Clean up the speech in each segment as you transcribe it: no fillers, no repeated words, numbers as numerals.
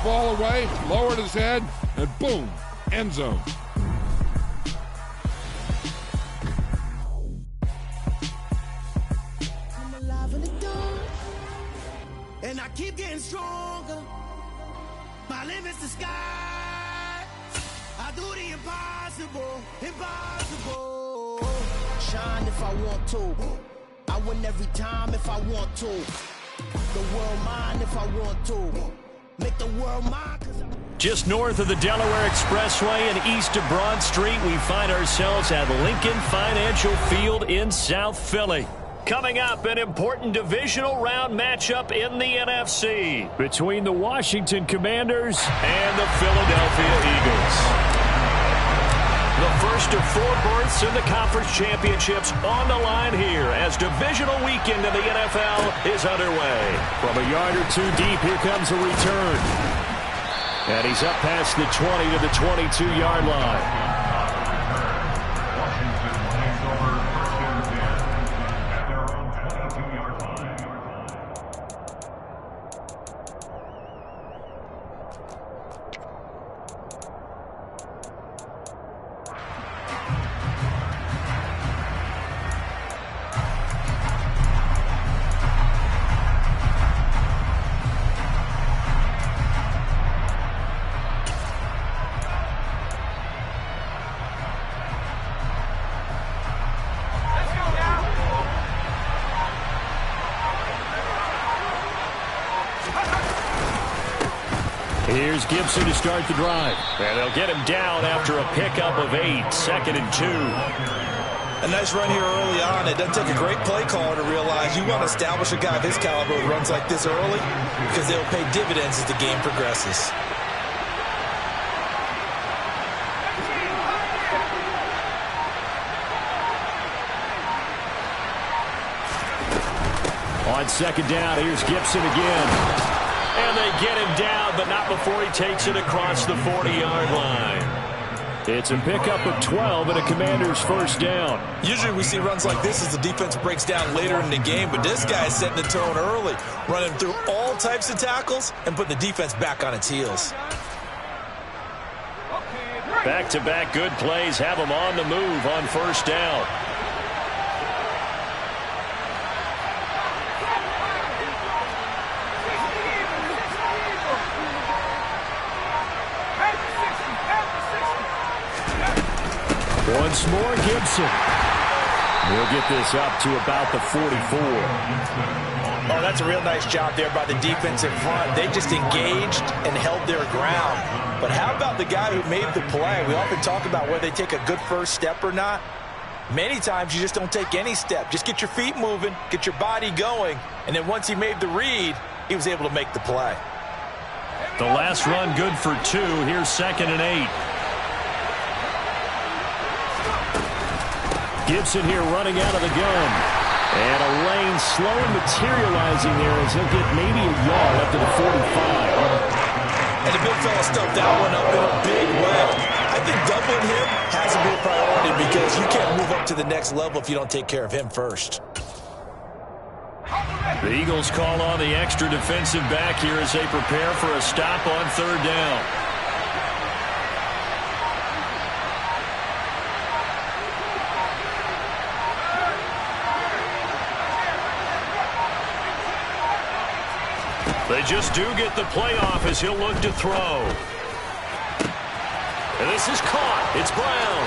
Ball away, lowered his head, and boom, end zone. I'm alive in the dark, and I keep getting stronger. My limit's the sky. I do the impossible, impossible. Shine if I want to. I win every time if I want to. The world mine if I want to. Make the world mine. Just north of the Delaware Expressway and east of Broad Street, we find ourselves at Lincoln Financial Field in South Philly. Coming up, an important divisional round matchup in the NFC between the Washington Commanders and the Philadelphia Eagles. The first of 4 berths in the conference championships on the line here as divisional weekend in the NFL is underway. From a yard or two deep, here comes a return. And he's up past the 20 to the 22-yard line. Here's Gibson to start the drive. And they'll get him down after a pickup of 8, 2nd and 2. A nice run here early on. It doesn't take a great play caller to realize you want to establish a guy of his caliber with runs like this early because they'll pay dividends as the game progresses. On 2nd down, here's Gibson again. And they get him down, but not before he takes it across the 40-yard line. It's a pickup of 12 and a Commander's first down. Usually we see runs like this as the defense breaks down later in the game, but this guy is setting the tone early, running through all types of tackles and putting the defense back on its heels. Back-to-back good plays have him on the move on first down. Once more, Gibson. We'll get this up to about the 44. Oh, that's a real nice job there by the defense in front. They just engaged and held their ground. But how about the guy who made the play? We often talk about whether they take a good first step or not. Many times you just don't take any step. Just get your feet moving, get your body going, and then once he made the read, he was able to make the play. The last run good for 2. Here's 2nd and 8. Gibson here running out of the gun. And a lane slowly materializing there as he'll get maybe a yard up to the 45. And the big fella stuffed that one up in a big way. I think doubling him has to be a priority because you can't move up to the next level if you don't take care of him first. The Eagles call on the extra defensive back here as they prepare for a stop on 3rd down. They just do get the play off as he'll look to throw. And this is caught. It's Brown.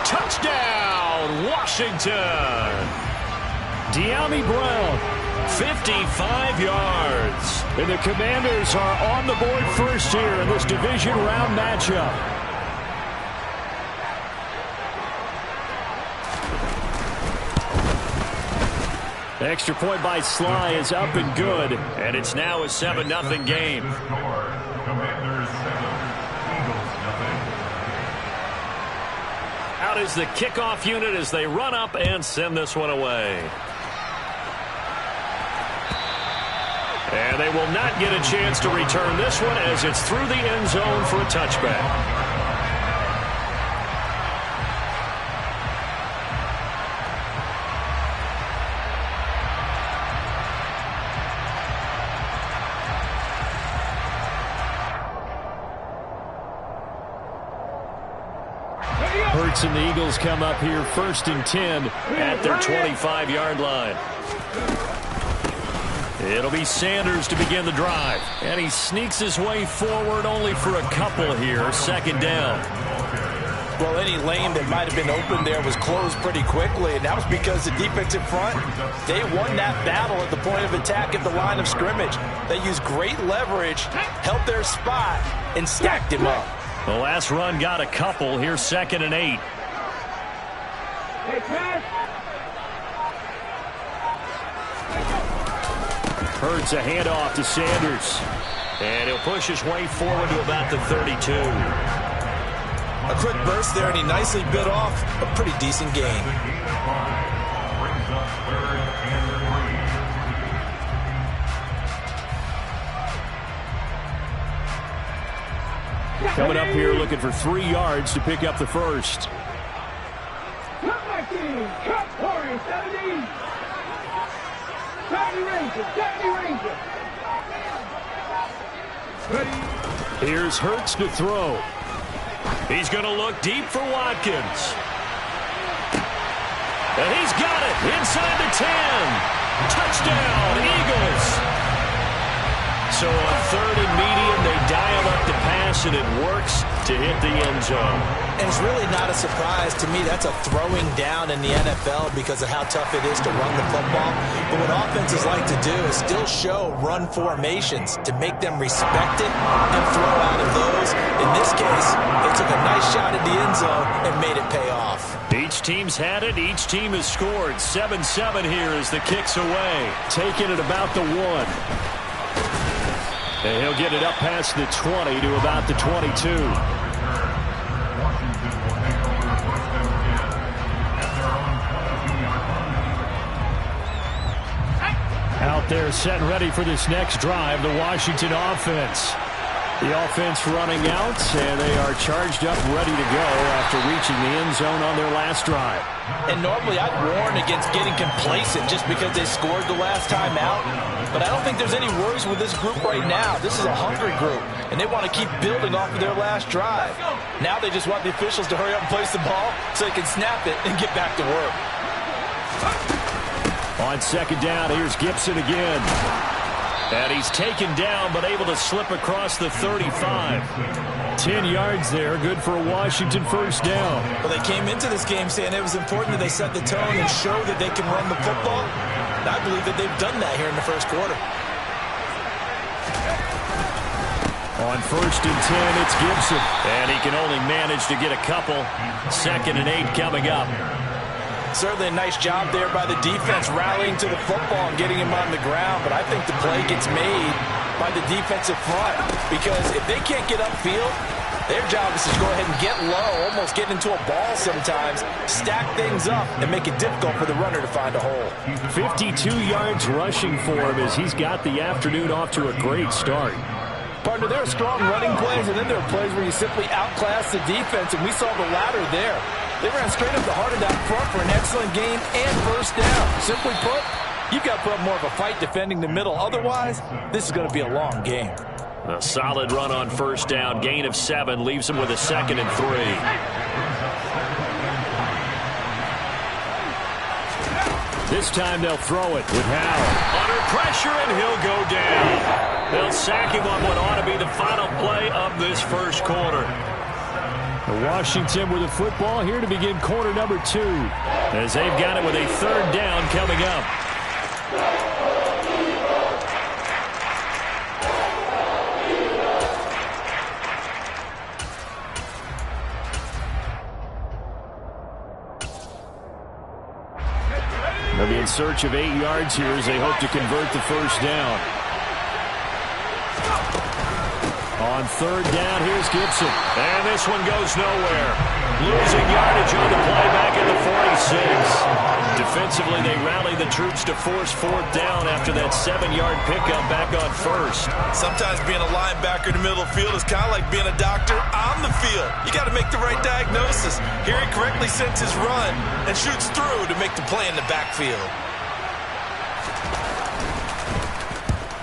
Touchdown, Washington. De'Ami Brown, 55 yards. And the Commanders are on the board first here in this division round matchup. Extra point by Sly is up and good, and it's now a 7-0 game. Out is the kickoff unit as they run up and send this one away. And they will not get a chance to return this one as it's through the end zone for a touchback. points, and the Eagles come up here 1st and 10 at their 25-yard line. It'll be Sanders to begin the drive. And he sneaks his way forward only for a couple here. 2nd down. Well, any lane that might have been open there was closed pretty quickly, and that was because the defensive front, they won that battle at the point of attack at the line of scrimmage. They used great leverage, held their spot, and stacked him up. The last run got a couple. Here's 2nd and 8. Hurts a handoff to Sanders. And he'll push his way forward to about the 32. A quick burst there, and he nicely bit off a pretty decent gain. Coming up here looking for 3 yards to pick up the first. Here's Hurts to throw. He's going to look deep for Watkins. And he's got it inside the 10. Touchdown, Eagles. So on 3rd and medium, they dial up the pass, and it works to hit the end zone. And it's really not a surprise to me. That's a throwing down in the NFL because of how tough it is to run the football. But what offenses like to do is still show run formations to make them respect it and throw out of those. In this case, they took a nice shot at the end zone and made it pay off. Each team's had it. Each team has scored. 7-7 here as the kick's away. Taking it about the 1. And he'll get it up past the 20 to about the 22. Out there set and ready for this next drive, the Washington offense. The offense running out, and they are charged up, ready to go after reaching the end zone on their last drive. And normally I'd warn against getting complacent just because they scored the last time out. But I don't think there's any worries with this group right now. This is a hungry group, and they want to keep building off of their last drive. Now they just want the officials to hurry up and place the ball so they can snap it and get back to work. On 2nd down, here's Gibson again. And he's taken down, but able to slip across the 35. 10 yards there, good for a Washington 1st down. Well, they came into this game saying it was important that they set the tone and show that they can run the football. And I believe that they've done that here in the first quarter. On 1st and 10, it's Gibson. And he can only manage to get a couple. 2nd and 8 coming up. Certainly a nice job there by the defense rallying to the football and getting him on the ground. But I think the play gets made by the defensive front because if they can't get upfield, their job is to go ahead and get low, almost get into a ball sometimes, stack things up, and make it difficult for the runner to find a hole. 52 yards rushing for him as he's got the afternoon off to a great start. Partner, there are strong running plays, and then there are plays where you simply outclass the defense, and we saw the latter there. They ran straight up the heart of that front for an excellent gain and 1st down. Simply put, you've got to put up more of a fight defending the middle. Otherwise, this is going to be a long game. A solid run on 1st down. Gain of 7 leaves him with a 2nd and 3. This time they'll throw it with Howell. Under pressure, and he'll go down. They'll sack him on what ought to be the final play of this first quarter. Washington with the football here to begin quarter number 2. As they've got it with a 3rd down coming up. They'll be in search of 8 yards here as they hope to convert the 1st down. On 3rd down, here's Gibson. And this one goes nowhere. Losing yardage on the play back at the 46. Defensively, they rally the troops to force 4th down after that 7-yard pickup back on 1st. Sometimes being a linebacker in the middle of the field is kind of like being a doctor on the field. You got to make the right diagnosis. Here he correctly sends his run and shoots through to make the play in the backfield.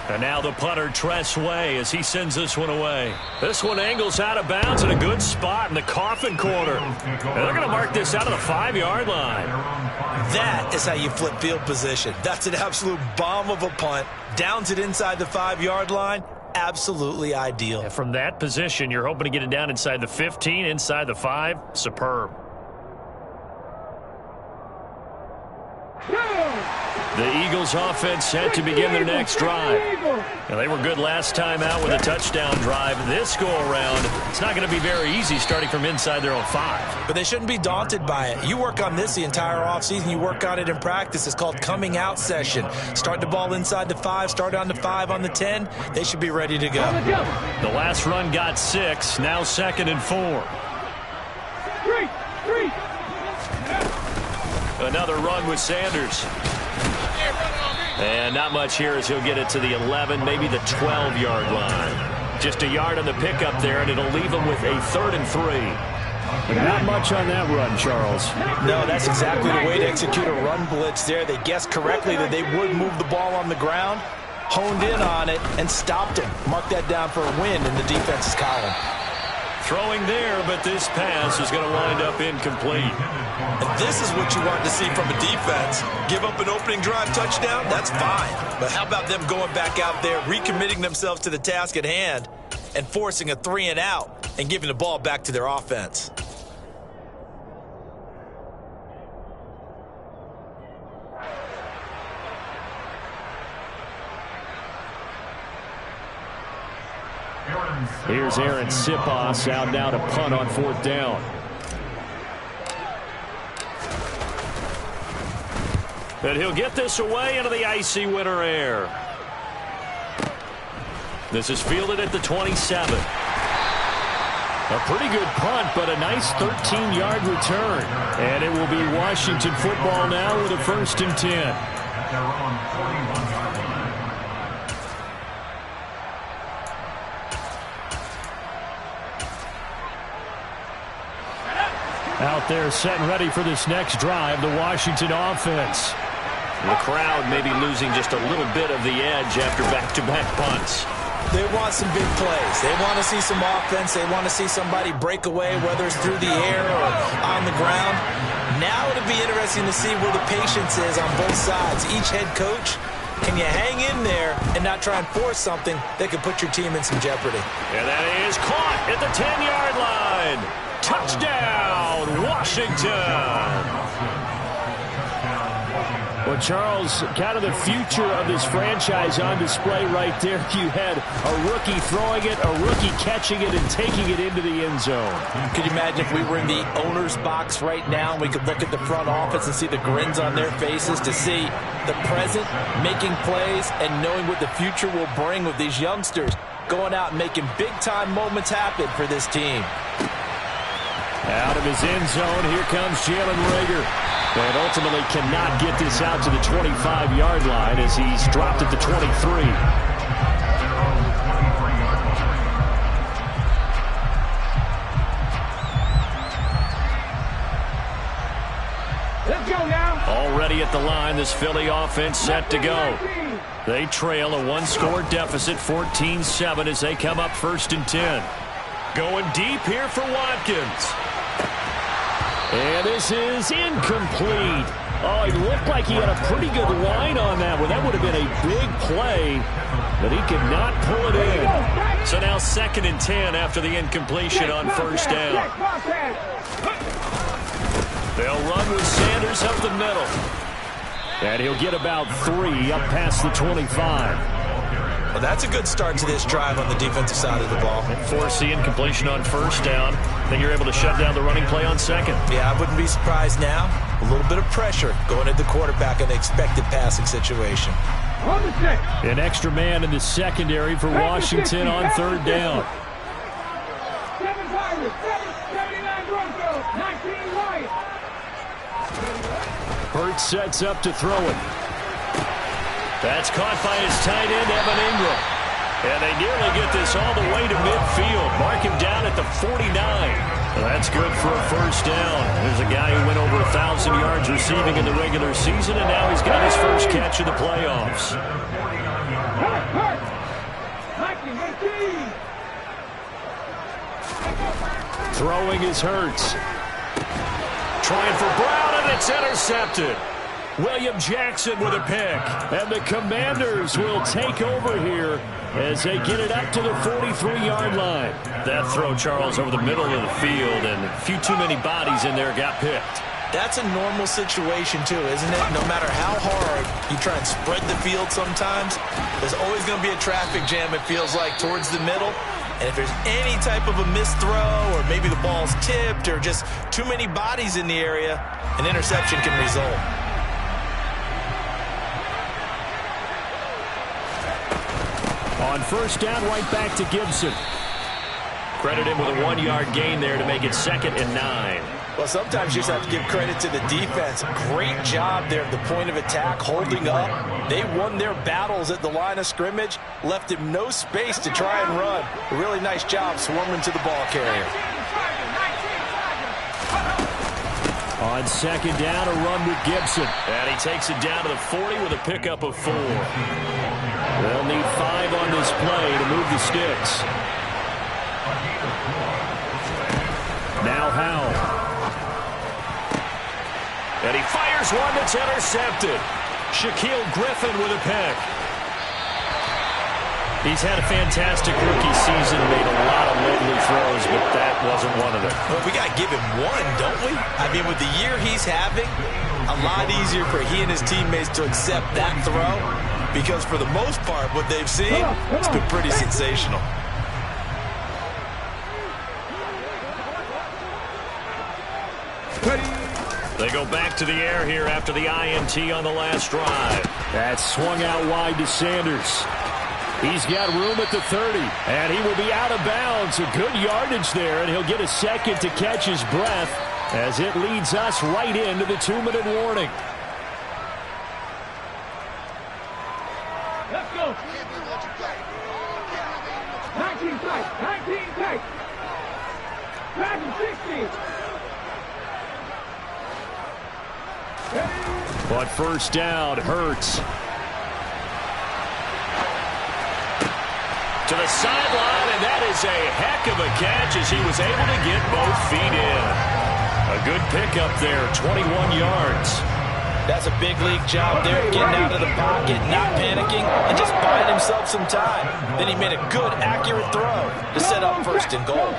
And now the punter, Tress Way, as he sends this one away. This one angles out of bounds in a good spot in the coffin corner. And they're going to mark this out of the 5-yard line. That is how you flip field position. That's an absolute bomb of a punt. Downs it inside the 5-yard line. Absolutely ideal. And from that position, you're hoping to get it down inside the 15, inside the 5. Superb. The Eagles offense set to begin their next drive. Now, they were good last time out with a touchdown drive. This go-around, it's not going to be very easy starting from inside their own 5. But they shouldn't be daunted by it. You work on this the entire offseason. You work on it in practice. It's called coming out session. Start the ball inside the 5, start on the 5, on the 10. They should be ready to go. The last run got 6, now 2nd and 4. Another run with Sanders. And not much here as he'll get it to the 11, maybe the 12-yard line. Just a yard on the pickup there, and it'll leave him with a 3rd and 3. Not much on that run, Charles. No, that's exactly the way to execute a run blitz there. They guessed correctly that they would move the ball on the ground, honed in on it, and stopped him. Mark that down for a win in the defense's column. Throwing there, but this pass is going to wind up incomplete. And this is what you want to see from a defense. Give up an opening drive touchdown, that's fine. But how about them going back out there, recommitting themselves to the task at hand, and forcing a 3-and-out and giving the ball back to their offense? Here's Aaron Siposs out now to punt on 4th down. And he'll get this away into the icy winter air. This is fielded at the 27. A pretty good punt, but a nice 13-yard return. And it will be Washington football now with a 1st and 10. Out there set and ready for this next drive, the Washington offense. The crowd may be losing just a little bit of the edge after back-to-back punts. They want some big plays. They want to see some offense. They want to see somebody break away, whether it's through the air or on the ground. Now it'll be interesting to see where the patience is on both sides. Each head coach, can you hang in there and not try and force something that could put your team in some jeopardy? And that is caught at the 10-yard line. Touchdown, Washington. Well, Charles, kind of the future of this franchise on display right there. You had a rookie throwing it, a rookie catching it, and taking it into the end zone. Could you imagine if we were in the owner's box right now and we could look at the front office and see the grins on their faces, to see the present making plays and knowing what the future will bring with these youngsters going out and making big-time moments happen for this team. Out of his end zone, here comes Jalen Reagor. And ultimately cannot get this out to the 25-yard line as he's dropped at the 23. Let's go now. Already at the line, this Philly offense set to go. They trail a one-score deficit, 14-7, as they come up 1st and 10. Going deep here for Watkins. And this is incomplete. Oh, it looked like he had a pretty good line on that one. That would have been a big play, but he could not pull it in. So now 2nd and 10 after the incompletion on 1st down. They'll run with Sanders up the middle. And he'll get about 3 up past the 25. Well, that's a good start to this drive on the defensive side of the ball. Force the incompletion on 1st down. Then you're able to shut down the running play on 2nd. Yeah, I wouldn't be surprised now. A little bit of pressure going at the quarterback in the expected passing situation. An extra man in the secondary for Washington on 3rd down. Hurts sets up to throw it. That's caught by his tight end, Evan Ingram. And they nearly get this all the way to midfield. Mark him down at the 49. That's good for a 1st down. There's a guy who went over 1,000 yards receiving in the regular season, and now he's got his first catch of the playoffs. Throwing is Hurts. Trying for Brown, and it's intercepted. William Jackson with a pick. And the Commanders will take over here as they get it up to the 43-yard line. That throw, Charles, over the middle of the field, and a few too many bodies in there got picked. That's a normal situation, too, isn't it? No matter how hard you try and spread the field sometimes, there's always going to be a traffic jam, it feels like, towards the middle. And if there's any type of a missed throw, or maybe the ball's tipped, or just too many bodies in the area, an interception can result. On first down, right back to Gibson. Credit him with a 1-yard gain there to make it 2nd and 9. Well, sometimes you just have to give credit to the defense. Great job there at the point of attack, holding up. They won their battles at the line of scrimmage, left him no space to try and run. A really nice job swarming to the ball carrier. On second down, a run with Gibson. And he takes it down to the 40 with a pickup of 4. They'll need 5 on this play to move the sticks. Now Howell. And he fires one that's intercepted. Shaquille Griffin with a pick. He's had a fantastic rookie season, made a lot of lovely throws, but that wasn't one of them. Well, we got to give him one, don't we? I mean, with the year he's having, a lot easier for he and his teammates to accept that throw, because for the most part, what they've seen, it's been pretty sensational. They go back to the air here after the INT on the last drive. That swung out wide to Sanders. He's got room at the 30, and he will be out of bounds. A good yardage there, and he'll get a second to catch his breath as it leads us right into the 2-minute warning. Let's go. 19 tight. 19 tight. 16. On first down, Hurts. To the sideline, and that is a heck of a catch as he was able to get both feet in. A good pickup there, 21 yards. That's a big league job there, getting out of the pocket, not panicking, and just buying himself some time. Then he made a good, accurate throw to set up 1st and goal.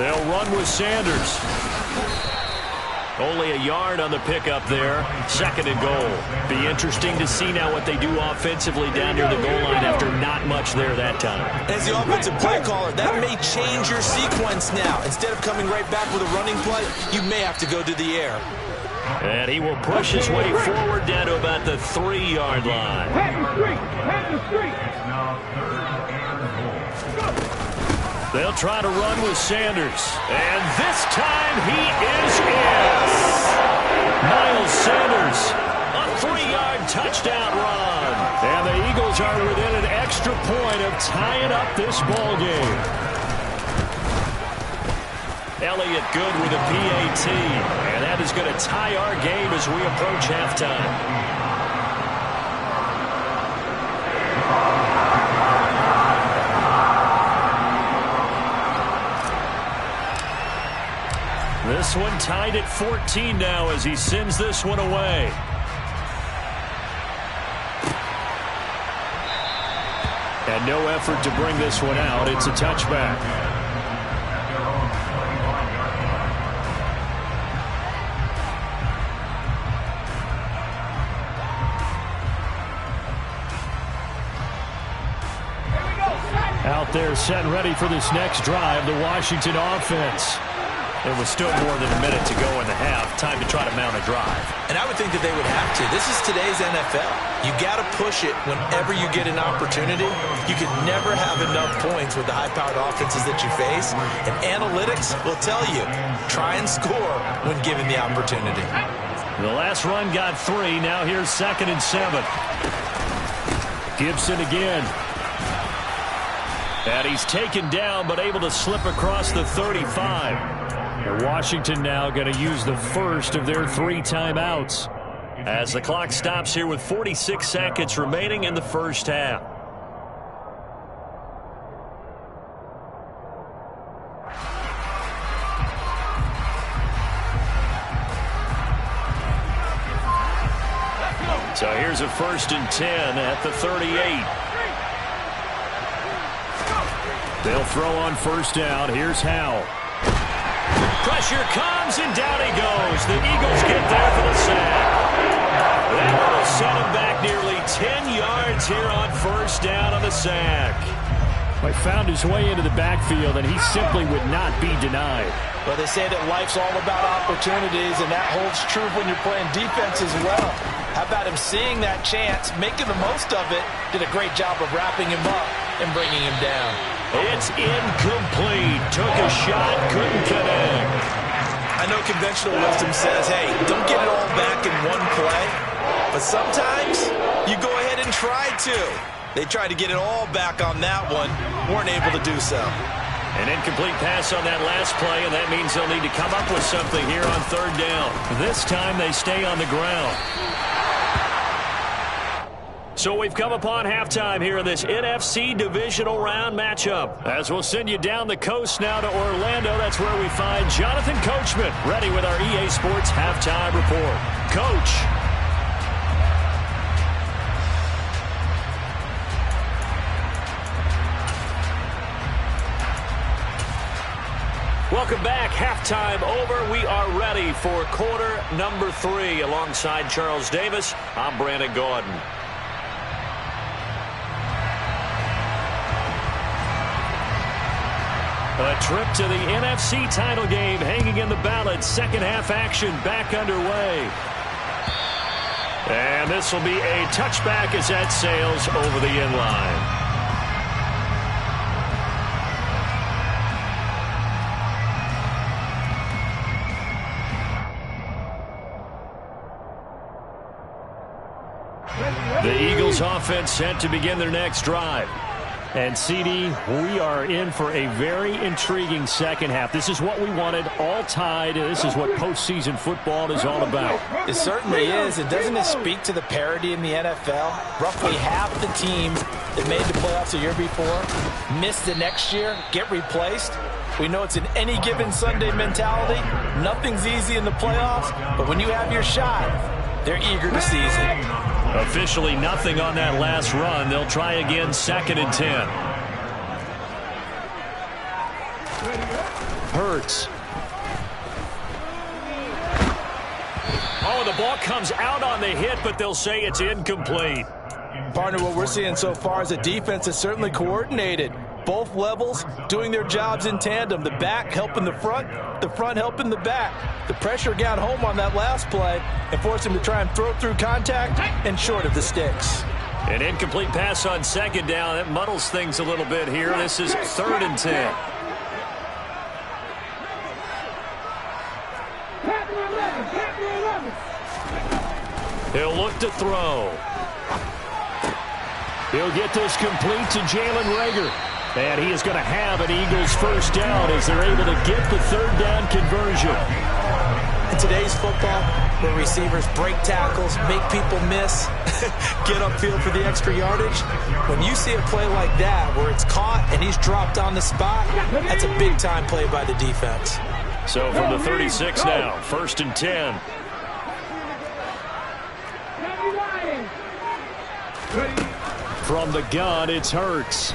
They'll run with Sanders. Only a yard on the pickup there. 2nd and goal. Be interesting to see now what they do offensively down near the goal line after not much there that time. As the offensive play caller, that may change your sequence now. Instead of coming right back with a running play, you may have to go to the air. And he will push his way forward down to about the 3-yard line. They'll try to run with Sanders. And this time he is in. Miles Sanders, a 3-yard touchdown run. And the Eagles are within an extra point of tying up this ball game. Elliott good with a PAT. And that is going to tie our game as we approach halftime. This one tied at 14 now as he sends this one away. And no effort to bring this one out. It's a touchback. Out there set and ready for this next drive, the Washington offense. There was still more than a minute to go in the half. Time to try to mount a drive. And I would think that they would have to. This is today's NFL. You got to push it whenever you get an opportunity. You can never have enough points with the high-powered offenses that you face. And analytics will tell you, try and score when given the opportunity. The last run got 3. Now here's 2nd and 7. Gibson again. And he's taken down, but able to slip across the 35. Washington now going to use the first of their 3 timeouts as the clock stops here with 46 seconds remaining in the first half. So here's a 1st and 10 at the 38. They'll throw on 1st down. Here's Howell. Pressure comes, and down he goes. The Eagles get there for the sack. That will set him back nearly 10 yards here on 1st down on the sack. He found his way into the backfield, and he simply would not be denied. Well, they say that life's all about opportunities, and that holds true when you're playing defense as well. How about him seeing that chance, making the most of it, did a great job of wrapping him up and bringing him down. It's incomplete. Took a shot, couldn't connect. I know conventional wisdom says, hey, don't get it all back in one play. But sometimes you go ahead and try to. They tried to get it all back on that one. Weren't able to do so. An incomplete pass on that last play, and that means they'll need to come up with something here on 3rd down. This time they stay on the ground. So we've come upon halftime here in this NFC divisional round matchup. As we'll send you down the coast now to Orlando, that's where we find Jonathan Coachman ready with our EA Sports halftime report. Coach. Welcome back. Halftime over. We are ready for quarter number 3. Alongside Charles Davis, I'm Brandon Gaudin. A trip to the NFC title game hanging in the balance. Second half action back underway. And this will be a touchback as that sails over the end line. The Eagles offense set to begin their next drive. And, CD, we are in for a very intriguing second half. This is what we wanted, all tied. This is what postseason football is all about. It certainly is. And doesn't it speak to the parity in the NFL? Roughly half the teams that made the playoffs the year before miss the next year, get replaced. We know it's an any given Sunday mentality. Nothing's easy in the playoffs, but when you have your shot, they're eager to seize it. Officially nothing on that last run. They'll try again, 2nd and 10. Hurts. Oh, the ball comes out on the hit, but they'll say it's incomplete. Partner, what we're seeing so far is a defense that's certainly coordinated. Both levels doing their jobs in tandem. The back helping the front helping the back. The pressure got home on that last play and forced him to try and throw through contact and short of the sticks. An incomplete pass on 2nd down. That muddles things a little bit here. This is 3rd and 10. He'll look to throw. He'll get this complete to Jalen Reagor. And he is going to have an Eagles 1st down as they're able to get the 3rd down conversion. In today's football, where receivers break tackles, make people miss, get upfield for the extra yardage, when you see a play like that where it's caught and he's dropped on the spot, that's a big-time play by the defense. So from the 36 now, 1st and 10. From the gun, it's Hurts.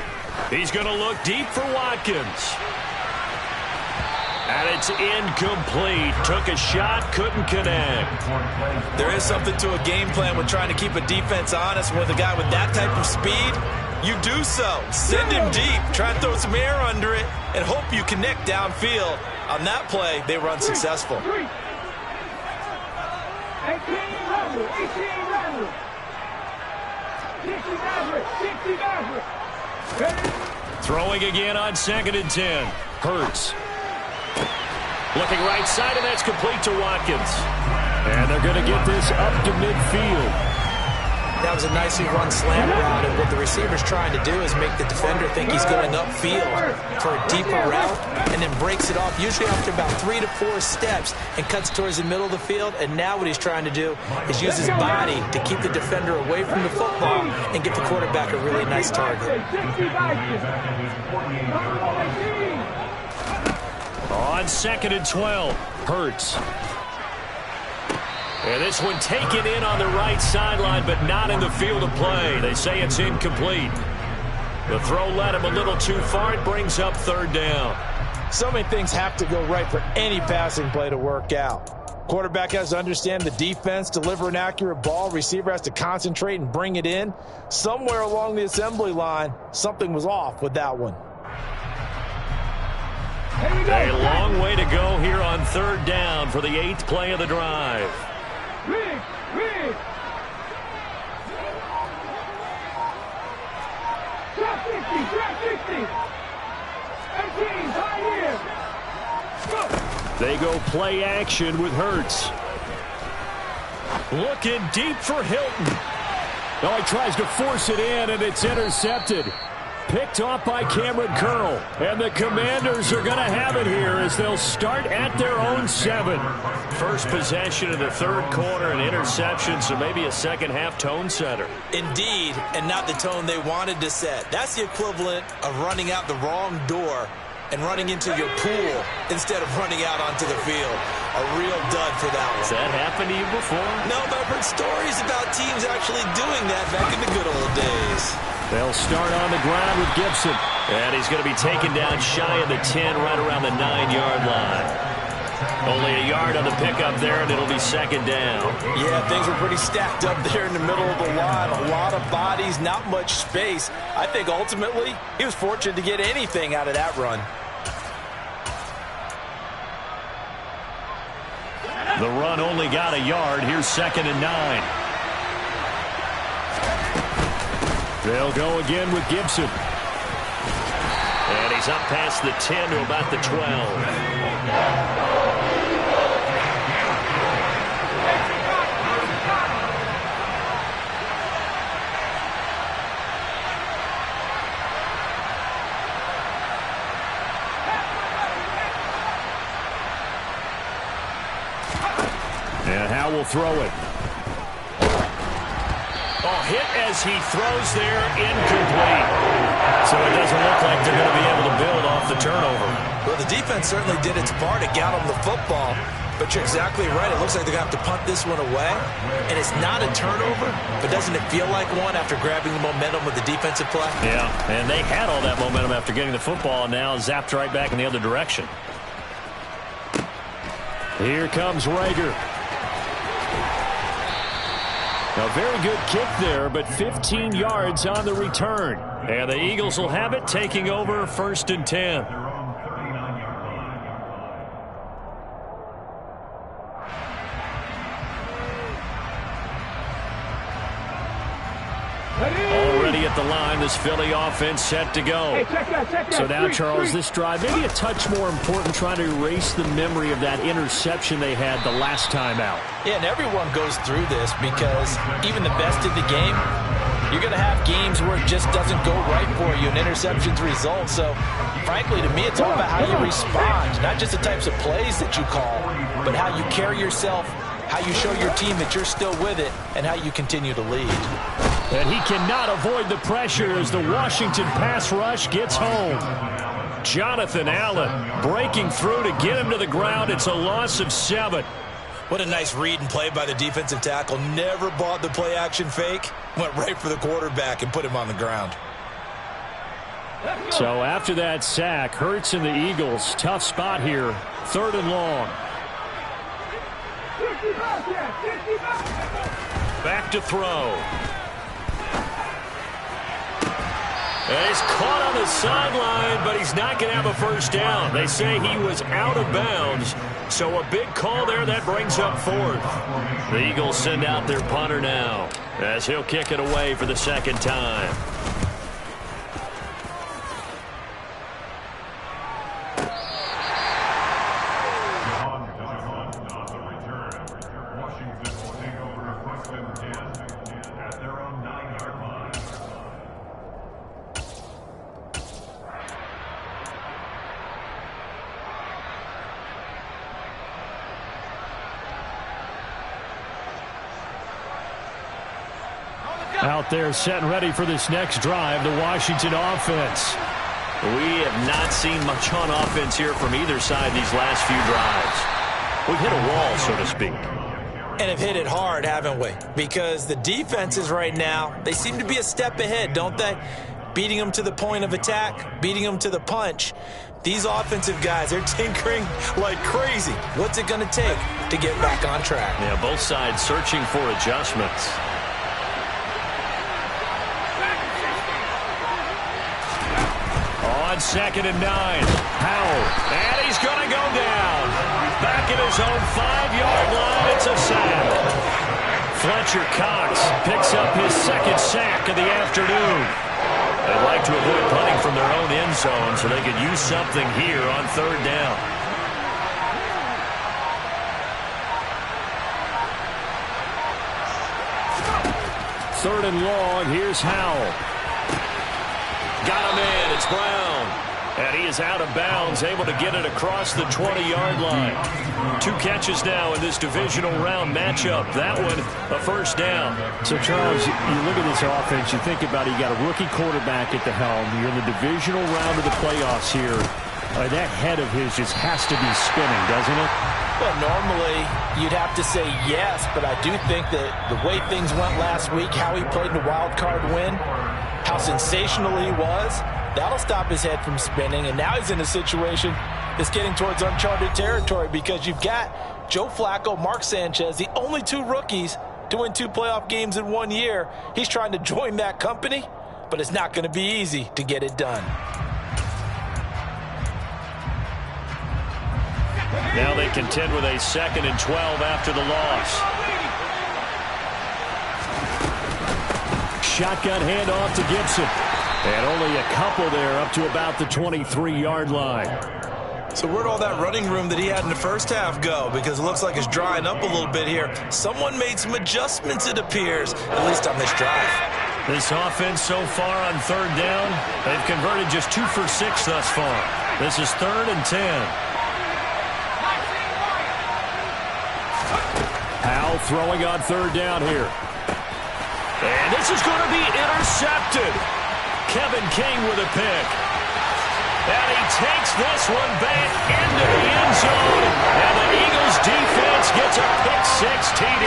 He's going to look deep for Watkins. And it's incomplete. Took a shot, couldn't connect. There is something to a game plan when trying to keep a defense honest. With a guy with that type of speed, you do so. Send him deep. Try and throw some air under it and hope you connect downfield. On that play, they were unsuccessful. 18 Throwing again on 2nd and 10. Hurts. Looking right side, and that's complete to Watkins. And they're going to get this up to midfield. That was a nicely run slant route, and what the receiver's trying to do is make the defender think he's going upfield for a deeper route, and then breaks it off, usually after about 3 to 4 steps, and cuts towards the middle of the field. And now what he's trying to do is use his body to keep the defender away from the football and get the quarterback a really nice target. On 2nd and 12, Hurts. And this one taken in on the right sideline, but not in the field of play. They say it's incomplete. The throw led him a little too far. It brings up third down. So many things have to go right for any passing play to work out. Quarterback has to understand the defense, deliver an accurate ball. Receiver has to concentrate and bring it in. Somewhere along the assembly line, something was off with that one. A long way to go here on third down for the 8th play of the drive. Read. Drop 60. 18, high here. Go. They go play action with Hurts. Looking deep for Hilton. Oh, he tries to force it in, and it's intercepted. Picked off by Cameron Curl. And the Commanders are going to have it here as they'll start at their own 7. First possession of the third quarter, an interception, so maybe a second-half tone setter. Indeed, and not the tone they wanted to set. That's the equivalent of running out the wrong door and running into your pool instead of running out onto the field. A real dud for that one. Has that happened to you before? No, but I've heard stories about teams actually doing that back in the good old days. They'll start on the ground with Gibson. And he's going to be taken down shy of the 10, right around the 9-yard line. Only a yard on the pickup there, and it'll be second down. Yeah, things were pretty stacked up there in the middle of the line. A lot of bodies, not much space. I think ultimately he was fortunate to get anything out of that run. The run only got a yard. Here's 2nd and 9. They'll go again with Gibson. And he's up past the 10 to about the 12. And Howe will throw it. Oh, hit as he throws there, incomplete. So it doesn't look like they're going to be able to build off the turnover. Well, the defense certainly did its part to get them the football. But you're exactly right. It looks like they're going to have to punt this one away. And it's not a turnover, but doesn't it feel like one after grabbing the momentum with the defensive play? Yeah, and they had all that momentum after getting the football, and now zapped right back in the other direction. Here comes Rager. A very good kick there, but 15 yards on the return. And the Eagles will have it, taking over 1st and 10. Already at the line, this Philly offense set to go. Hey, check that. So now, Charles, this drive, maybe a touch more important, trying to erase the memory of that interception they had the last time out. Yeah, and everyone goes through this because even the best of the game, you're going to have games where it just doesn't go right for you and interceptions result. So, frankly, to me, it's all about how you respond, not just the types of plays that you call, but how you carry yourself, how you show your team that you're still with it, and how you continue to lead. And he cannot avoid the pressure as the Washington pass rush gets home. Jonathan Allen breaking through to get him to the ground. It's a loss of 7. What a nice read and play by the defensive tackle. Never bought the play-action fake. Went right for the quarterback and put him on the ground. So after that sack, Hurts and the Eagles, tough spot here. 3rd and long. Back to throw. And he's caught on the sideline, but he's not going to have a first down. They say he was out of bounds. So a big call there that brings up 4th. The Eagles send out their punter now as he'll kick it away for the 2nd time. Out there set and ready for this next drive, the Washington offense. We have not seen much on offense here from either side these last few drives. We've hit a wall, so to speak. And have hit it hard, haven't we? Because the defenses right now, they seem to be a step ahead, don't they? Beating them to the point of attack, beating them to the punch. These offensive guys, they're tinkering like crazy. What's it going to take to get back on track? Yeah, both sides searching for adjustments. On 2nd and 9, Howell, and he's going to go down. Back at his own 5-yard line, it's a sack. Fletcher Cox picks up his 2nd sack of the afternoon. They'd like to avoid punting from their own end zone so they could use something here on 3rd down. Third and long, here's Howell. Got him in, it's Brown. And he is out of bounds, able to get it across the 20-yard line. 2 catches now in this divisional round matchup. That one, a 1st down. So, Charles, you look at this offense, you think about it, you got a rookie quarterback at the helm. You're in the divisional round of the playoffs here. That head of his just has to be spinning, doesn't it? Well, normally you'd have to say yes, but I do think that the way things went last week, how he played in the wild card win, how sensational he was, that'll stop his head from spinning. And now he's in a situation that's getting towards uncharted territory because you've got Joe Flacco, Mark Sanchez, the only 2 rookies to win 2 playoff games in 1 year. He's trying to join that company, but it's not going to be easy to get it done. Now they contend with a 2nd and 12 after the loss. Shotgun handoff to Gibson. And only a couple there up to about the 23-yard line. So where'd all that running room that he had in the first half go? Because it looks like it's drying up a little bit here. Someone made some adjustments, it appears, at least on this drive. This offense so far on 3rd down, they've converted just 2 for 6 thus far. This is 3rd and 10. Howell throwing on 3rd down here. And this is going to be intercepted. Kevin King with a pick. And he takes this one back into the end zone. And the Eagles defense gets a pick-6 TD.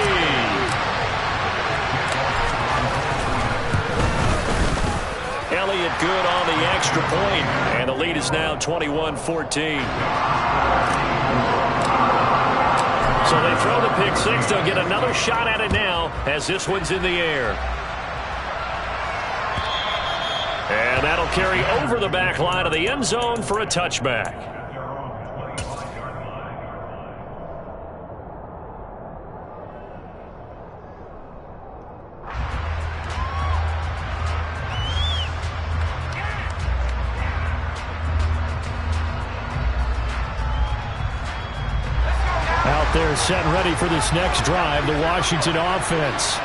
Elliott good on the extra point. And the lead is now 21-14. So they throw the pick-6. They'll get another shot at it now as this one's in the air. And that'll carry over the back line of the end zone for a touchback. Out there set ready for this next drive, the Washington offense.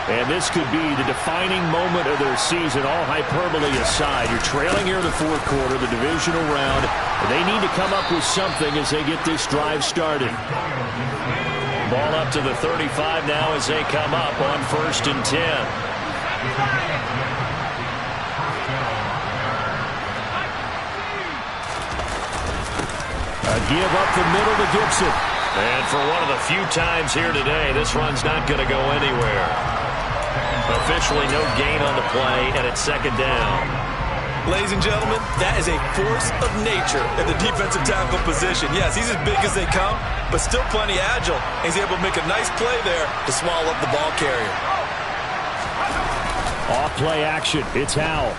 And this could be the defining moment of their season, all hyperbole aside. You're trailing here in the 4th quarter, the divisional round. They need to come up with something as they get this drive started. Ball up to the 35 now as they come up on 1st and 10. A give up the middle to Gibson. And for one of the few times here today, this run's not going to go anywhere. Officially no gain on the play, and it's 2nd down. Ladies and gentlemen, that is a force of nature at the defensive tackle position. Yes, he's as big as they come, but still plenty agile. He's able to make a nice play there to swallow up the ball carrier. Off play action, it's Howell.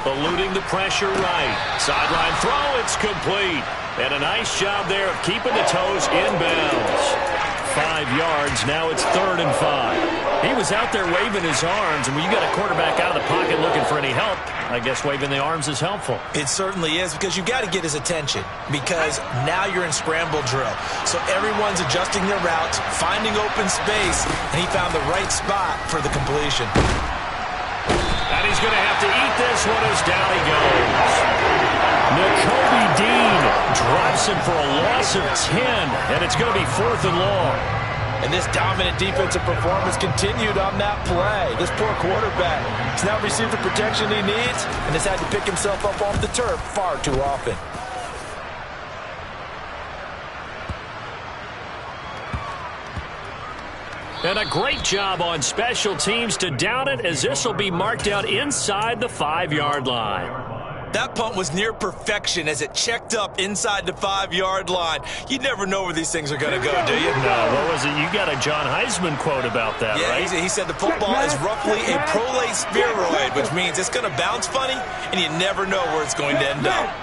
Eluding the pressure right. Sideline throw, it's complete. And a nice job there of keeping the toes inbounds. 5 yards, now it's 3rd and 5. He was out there waving his arms, and when you got a quarterback out of the pocket looking for any help, I guess waving the arms is helpful. It certainly is, because you got to get his attention, because now you're in scramble drill. So everyone's adjusting their routes, finding open space, and he found the right spot for the completion. And he's going to have to eat this one as down he goes. Nakobe Dean drops him for a loss of 10, and it's going to be 4th and long. And this dominant defensive performance continued on that play. This poor quarterback has now received the protection he needs and has had to pick himself up off the turf far too often. And a great job on special teams to down it, as this will be marked out inside the 5-yard line. That punt was near perfection as it checked up inside the 5-yard line. You never know where these things are going to go, do you? No, what was it? You got a John Heisman quote about that, right? Yeah, he said the football is roughly a prolate spheroid, which means it's going to bounce funny, and you never know where it's going to end up.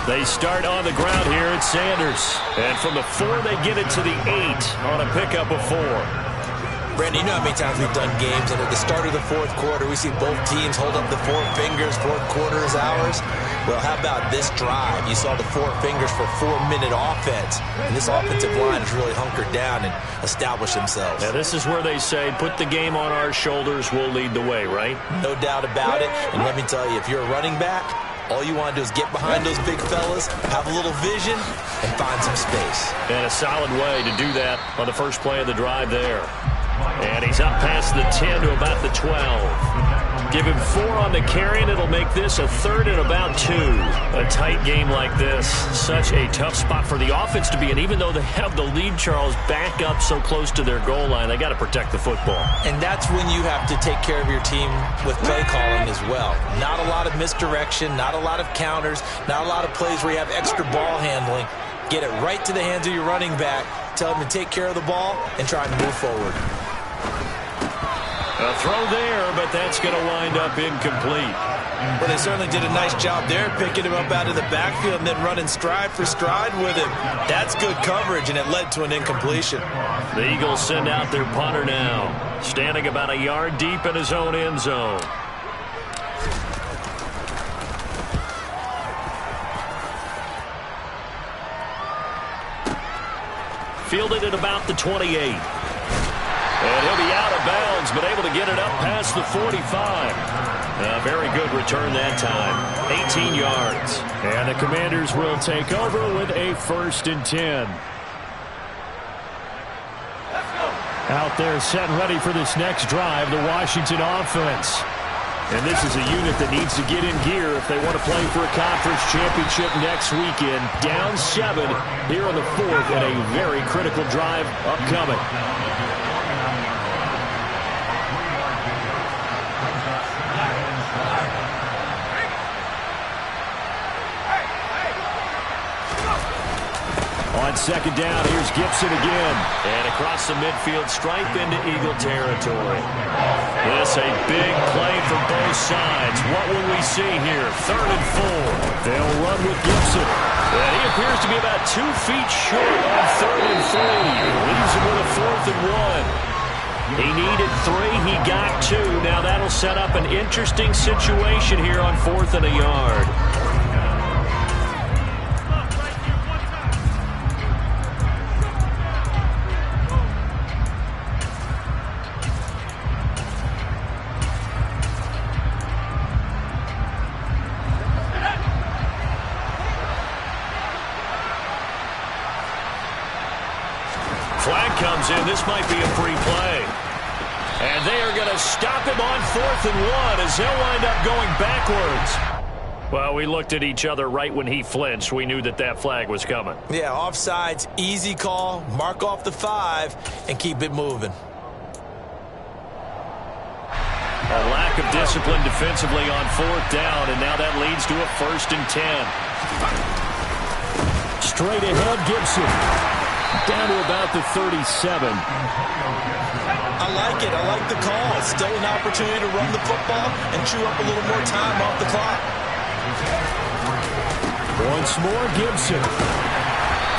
They start on the ground here at Sanders. And from the 4, they get it to the 8 on a pickup of 4. Brandon, you know how many times we've done games, and at the start of the 4th quarter, we see both teams hold up the 4 fingers, 4th quarter is ours. Well, how about this drive? You saw the 4 fingers for 4-minute offense, and this offensive line has really hunkered down and established themselves. Now, this is where they say, put the game on our shoulders, we'll lead the way, right? No doubt about it, and let me tell you, if you're a running back, all you want to do is get behind those big fellas, have a little vision, and find some space. And a solid way to do that on the first play of the drive there. And he's up past the 10 to about the 12. Give him 4 on the carry, and it'll make this a 3rd and about 2. A tight game like this, such a tough spot for the offense to be in. Even though they have the lead, Charles, back up so close to their goal line, they got to protect the football. And that's when you have to take care of your team with play calling as well. Not a lot of misdirection, not a lot of counters, not a lot of plays where you have extra ball handling. Get it right to the hands of your running back, tell him to take care of the ball, and try and move forward. A throw there, but that's going to wind up incomplete. Well, they certainly did a nice job there, picking him up out of the backfield and then running stride for stride with him. That's good coverage, and it led to an incompletion. The Eagles send out their punter now, standing about a yard deep in his own end zone. Fielded at about the 28. And he'll be out of bounds, but able to get it up past the 45. A very good return that time. 18 yards. And the Commanders will take over with a 1st and 10. Out there set and ready for this next drive, the Washington offense. And this is a unit that needs to get in gear if they want to play for a conference championship next weekend. Down 7 here in the 4th, and a very critical drive upcoming. On 2nd down, here's Gibson again. And across the midfield stripe into Eagle territory. This a big play for both sides. What will we see here? 3rd and 4. They'll run with Gibson. And he appears to be about 2 feet short on 3rd and 3. Leaves him with a 4th and 1. He needed 3. He got 2. Now that'll set up an interesting situation here on 4th and a yard. Flag comes in. This might be a free play. And they are going to stop him on 4th and 1 as he'll wind up going backwards. Well, we looked at each other right when he flinched. We knew that that flag was coming. Yeah, offsides, easy call. Mark off the 5 and keep it moving. A lack of discipline defensively on 4th down, and now that leads to a 1st and 10. Straight ahead, Gibson. Down to about the 37. I like it. I like the call. Still an opportunity to run the football and chew up a little more time off the clock. Once more, Gibson.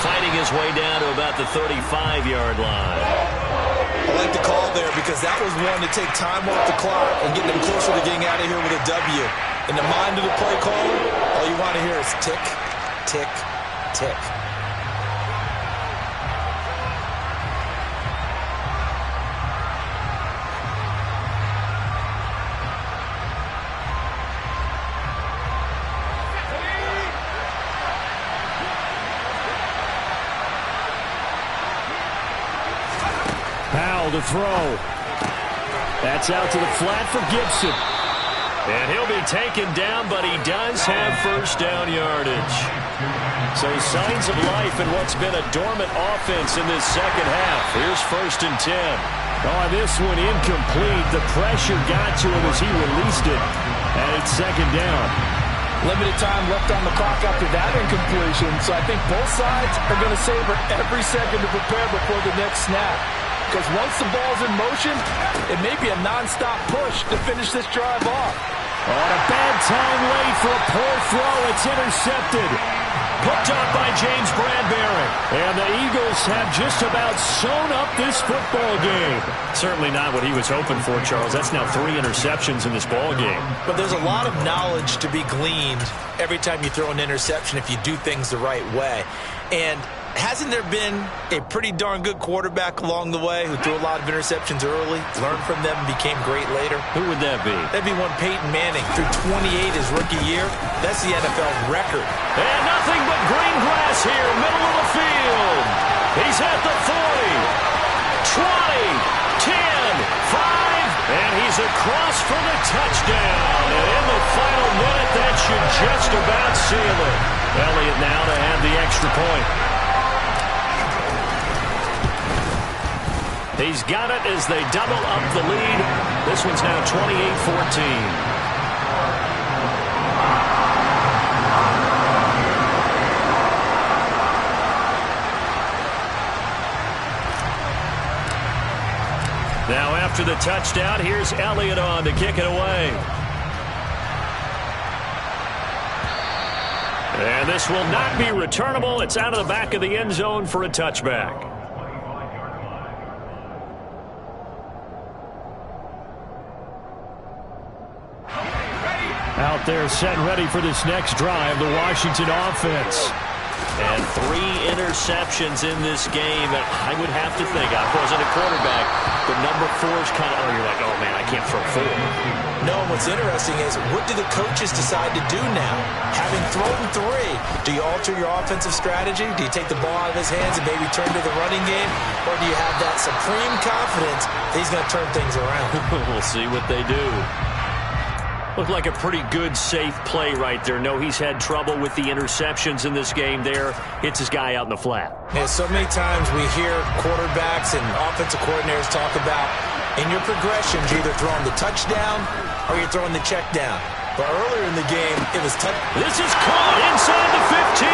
Fighting his way down to about the 35-yard line. I like the call there because that was one to take time off the clock and get them closer to getting out of here with a W. In the mind of the play caller, all you want to hear is tick, tick, tick. Powell to throw. That's out to the flat for Gibson. And he'll be taken down, but he does have first down yardage. So signs of life in what's been a dormant offense in this second half. Here's 1st and 10. Oh, this one incomplete. The pressure got to him as he released it. And it's 2nd down. Limited time left on the clock after that incompletion, so I think both sides are going to savor every second to prepare before the next snap. Because once the ball's in motion, it may be a nonstop push to finish this drive off. On a bad time late for a poor throw. It's intercepted. Picked up by James Bradbury. And the Eagles have just about sewn up this football game. Certainly not what he was hoping for, Charles. That's now 3 interceptions in this ball game. But there's a lot of knowledge to be gleaned every time you throw an interception if you do things the right way. And hasn't there been a pretty darn good quarterback along the way who threw a lot of interceptions early, learned from them, and became great later? Who would that be? That'd be one Peyton Manning. Threw 28 his rookie year. That's the NFL record. And nothing but green grass here, middle of the field. He's at the 40, 20, 10, 5, and he's across for the touchdown. And in the final minute, that should just about seal it. Elliott now to have the extra point. He's got it as they double up the lead. This one's now 28-14. Now after the touchdown, here's Elliott on to kick it away. And this will not be returnable. It's out of the back of the end zone for a touchback. Out there set and ready for this next drive, the Washington offense. And 3 interceptions in this game. And I would have to think, I wasn't a quarterback, but number 4 is kind of, you're like, oh, man, I can't throw 4. No, and what's interesting is, what do the coaches decide to do now? Having thrown 3, do you alter your offensive strategy? Do you take the ball out of his hands and maybe turn to the running game? Or do you have that supreme confidence that he's going to turn things around? We'll see what they do. Looked like a pretty good, safe play right there. No, he's had trouble with the interceptions in this game there. Hits his guy out in the flat. Yeah, so many times we hear quarterbacks and offensive coordinators talk about, in your progressions, you're either throwing the touchdown or you're throwing the check down. But earlier in the game, it was touch. This is caught inside the 15.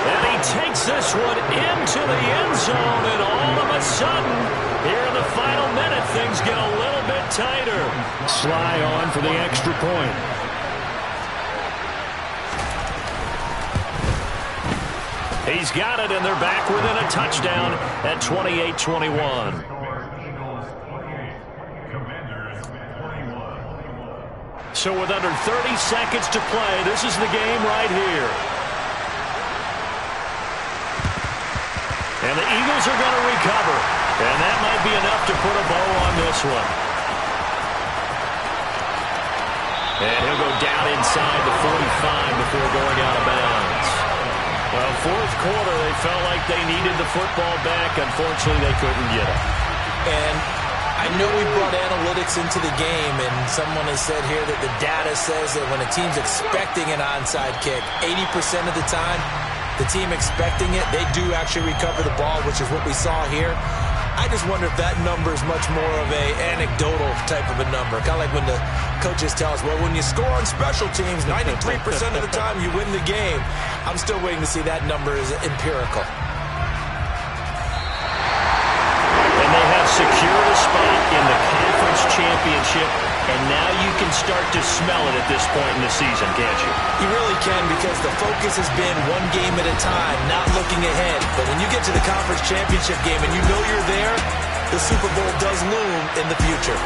And he takes this one into the end zone, and all of a sudden, here in the final minute, things get a little bit tighter. Sly on for the extra point. He's got it, and they're back within a touchdown at 28-21. So with under 30 seconds to play, this is the game right here. And the Eagles are going to recover. And that might be enough to put a bow on this one. And he'll go down inside the 45 before going out of bounds. Well, 4th quarter, they felt like they needed the football back. Unfortunately, they couldn't get it. And I know we brought analytics into the game, and someone has said here that the data says that when a team's expecting an onside kick, 80% of the time, the team expecting it, they do actually recover the ball, which is what we saw here. I just wonder if that number is much more of a anecdotal type of a number. Kind of like when the coaches tell us, well, when you score on special teams, 93% of the time you win the game. I'm still waiting to see that number is empirical. And they have secured a spot in the conference championship, and now you can start to smell it at this point in the season, can't you? You really can, because the focus has been one game at a time, not looking ahead. But when you get to the conference championship game and you know you're there, the Super Bowl does loom in the future.